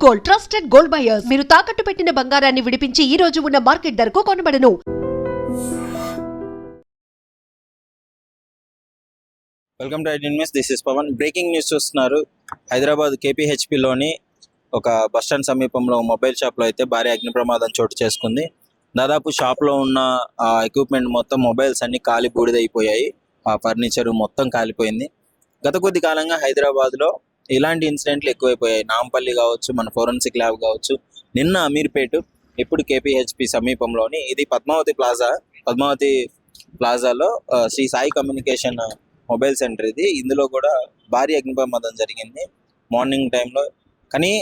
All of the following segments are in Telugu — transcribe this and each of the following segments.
Gold, trusted gold buyers. మీరు తాకట్టు పెట్టిన బంగారాన్ని విడిపించి ఈ రోజు ఉన్న మార్కెట్ ధరకు కొనబడను. Welcome to IT news. This is Pavan. Breaking news చూస్తున్నారు. హైదరాబాద్ కేపీహెచ్పిలోని ఒక బస్టాండ్ సమీపంలో మొబైల్ షాప్లో అయితే భారీ అగ్ని ప్రమాదం చోటు చేసుకుంది. దాదాపు షాప్లో ఉన్న ఎక్విప్మెంట్ మొత్తం, మొబైల్స్ అన్ని కాలి బూడిదైపోయాయి. ఆ ఫర్నిచర్ మొత్తం కాలిపోయింది. గత కొద్ది కాలంగా హైదరాబాద్లో ఇలాంటి ఇన్సిడెంట్లు ఎక్కువైపోయాయి. నాంపల్లి కావచ్చు, మన ఫోరెన్సిక్ ల్యాబ్ కావచ్చు, నిన్న అమీర్పేట, ఇప్పుడు కేపీహెచ్పి సమీపంలోని ఇది పద్మావతి ప్లాజాలో Sri Sai communication mobile centre ఇది. ఇందులో కూడా భారీ అగ్ని ప్రమాదం జరిగింది మార్నింగ్ టైంలో. కానీ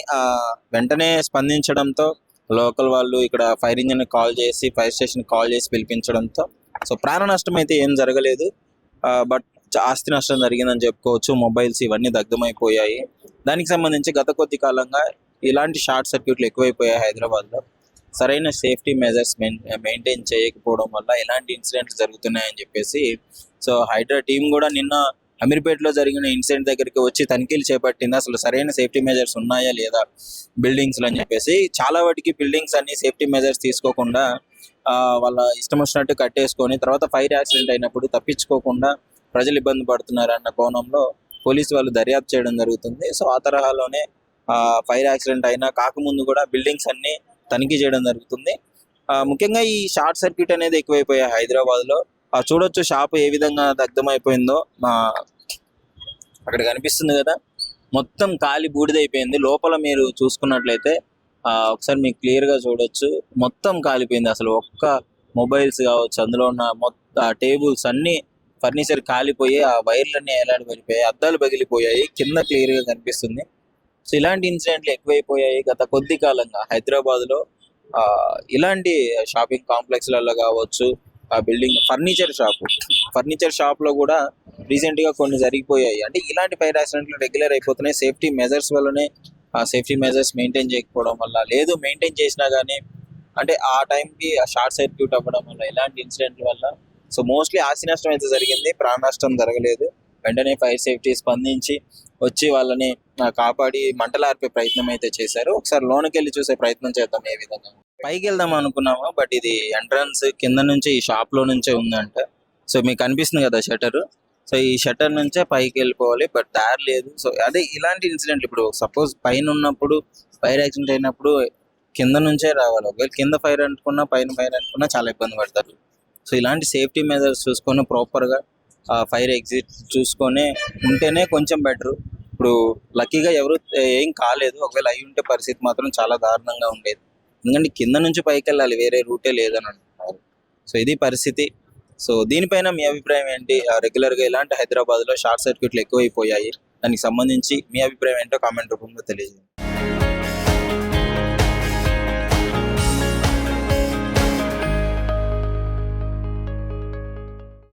వెంటనే స్పందించడంతో లోకల్ వాళ్ళు ఇక్కడ ఫైర్ ఇంజిన్ కాల్ చేసి, ఫైర్ స్టేషన్ కాల్ చేసి పిలిపించడంతో ప్రాణ నష్టం అయితే ఏం జరగలేదు. బట్ ఆస్తి నష్టం జరిగిందని చెప్పుకోవచ్చు. మొబైల్స్ ఇవన్నీ దగ్ధమైపోయాయి. దానికి సంబంధించి గత కొద్ది కాలంగా ఇలాంటి షార్ట్ సర్క్యూట్లు ఎక్కువైపోయాయి హైదరాబాద్లో. సరైన సేఫ్టీ మెజర్స్ మెయింటైన్ చేయకపోవడం వల్ల ఇలాంటి ఇన్సిడెంట్లు జరుగుతున్నాయని చెప్పేసి హైడ్రా టీం కూడా నిన్న అమీర్పేటలో జరిగిన ఇన్సిడెంట్ దగ్గరికి వచ్చి తనిఖీలు చేపట్టింది. అసలు సరైన సేఫ్టీ మెజర్స్ ఉన్నాయా లేదా బిల్డింగ్స్లో అని చెప్పేసి. చాలా వాటికి బిల్డింగ్స్ అన్ని సేఫ్టీ మెజర్స్ తీసుకోకుండా వాళ్ళ ఇష్టం వచ్చినట్టు కట్టేసుకొని తర్వాత ఫైర్ యాక్సిడెంట్ అయినప్పుడు తప్పించుకోకుండా ప్రజలు ఇబ్బంది పడుతున్నారన్న కోణంలో పోలీసు వాళ్ళు దర్యాప్తు చేయడం జరుగుతుంది. ఆ తరహాలోనే ఫైర్ యాక్సిడెంట్ అయినా కాకముందు కూడా బిల్డింగ్స్ అన్ని తనిఖీ చేయడం జరుగుతుంది. ముఖ్యంగా ఈ షార్ట్ సర్క్యూట్ అనేది ఎక్కువైపోయాయి హైదరాబాద్లో. చూడొచ్చు షాప్ ఏ విధంగా దగ్ధమైపోయిందో. అక్కడ కనిపిస్తుంది కదా, మొత్తం కాలి బూడిదైపోయింది. లోపల మీరు చూసుకున్నట్లయితే ఒకసారి మీకు క్లియర్గా చూడొచ్చు, మొత్తం కాలిపోయింది. అసలు ఒక్క మొబైల్స్ కావచ్చు, అందులో ఉన్న మొత్తం టేబుల్స్ అన్ని ఫర్నిచర్ కాలిపోయి, ఆ వైర్లన్నీ ఎలాంటి పడిపోయాయి, అద్దాలు పగిలిపోయాయి, కింద క్లియర్గా కనిపిస్తుంది. ఇలాంటి ఇన్సిడెంట్లు ఎక్కువైపోయాయి గత కొద్ది కాలంగా హైదరాబాద్లో. ఇలాంటి షాపింగ్ కాంప్లెక్స్లలో కావచ్చు, ఆ బిల్డింగ్ ఫర్నిచర్ షాప్లో కూడా రీసెంట్గా కొన్ని జరిగిపోయాయి. అంటే ఇలాంటి ఫైర్ యాక్సిడెంట్లు రెగ్యులర్ అయిపోతున్నాయి. సేఫ్టీ మెజర్స్ వల్లనే, సేఫ్టీ మెజర్స్ మెయింటైన్ చేయకపోవడం వల్ల, లేదు మెయింటైన్ చేసినా కానీ అంటే ఆ టైంకి ఆ షార్ట్ సర్క్యూట్ అవ్వడం వల్ల, ఇలాంటి ఇన్సిడెంట్ల వల్ల మోస్ట్లీ ఆస్తి నష్టం అయితే జరిగింది, ప్రాణ నష్టం జరగలేదు. వెంటనే ఫైర్ సేఫ్టీ స్పందించి వచ్చి వాళ్ళని కాపాడి మంటలార్పే ప్రయత్నం అయితే చేశారు. ఒకసారి లోనికి వెళ్ళి చూసే ప్రయత్నం చేద్దాం. ఏ విధంగా పైకి వెళ్దాం అనుకున్నాము, బట్ ఇది ఎంట్రన్స్ కింద నుంచి ఈ షాప్ లో నుంచే ఉందంట. మీకు కనిపిస్తుంది కదా షట్టర్. ఈ షట్టర్ నుంచే పైకి వెళ్ళిపోవాలి, బట్ దారి లేదు. అదే ఇలాంటి ఇన్సిడెంట్లు ఇప్పుడు సపోజ్ పైన ఉన్నప్పుడు ఫైర్ యాక్సిడెంట్ అయినప్పుడు కింద నుంచే రావాలి. ఒకవేళ కింద ఫైర్ అనుకున్నా, పైన ఫైర్ అనుకున్నా చాలా ఇబ్బంది పడతారు. ఇలాంటి సేఫ్టీ మెజర్స్ చూసుకొని ప్రాపర్గా ఫైర్ ఎగ్జిట్ చూసుకొని ఉంటేనే కొంచెం బెటరు. ఇప్పుడు లక్కీగా ఎవరు ఏం కాలేదు. ఒకవేళ అయి ఉంటే పరిస్థితి మాత్రం చాలా దారుణంగా ఉండేది. ఎందుకంటే కింద నుంచి పైకి వెళ్ళాలి, వేరే రూటే లేదని అంటున్నారు. ఇది పరిస్థితి. దీనిపైన మీ అభిప్రాయం ఏంటి? రెగ్యులర్గా ఇలాంటి హైదరాబాద్లో షార్ట్ సర్క్యూట్లు ఎక్కువైపోయాయి. దానికి సంబంధించి మీ అభిప్రాయం ఏంటో కామెంట్ రూపంలో తెలియజేయండి.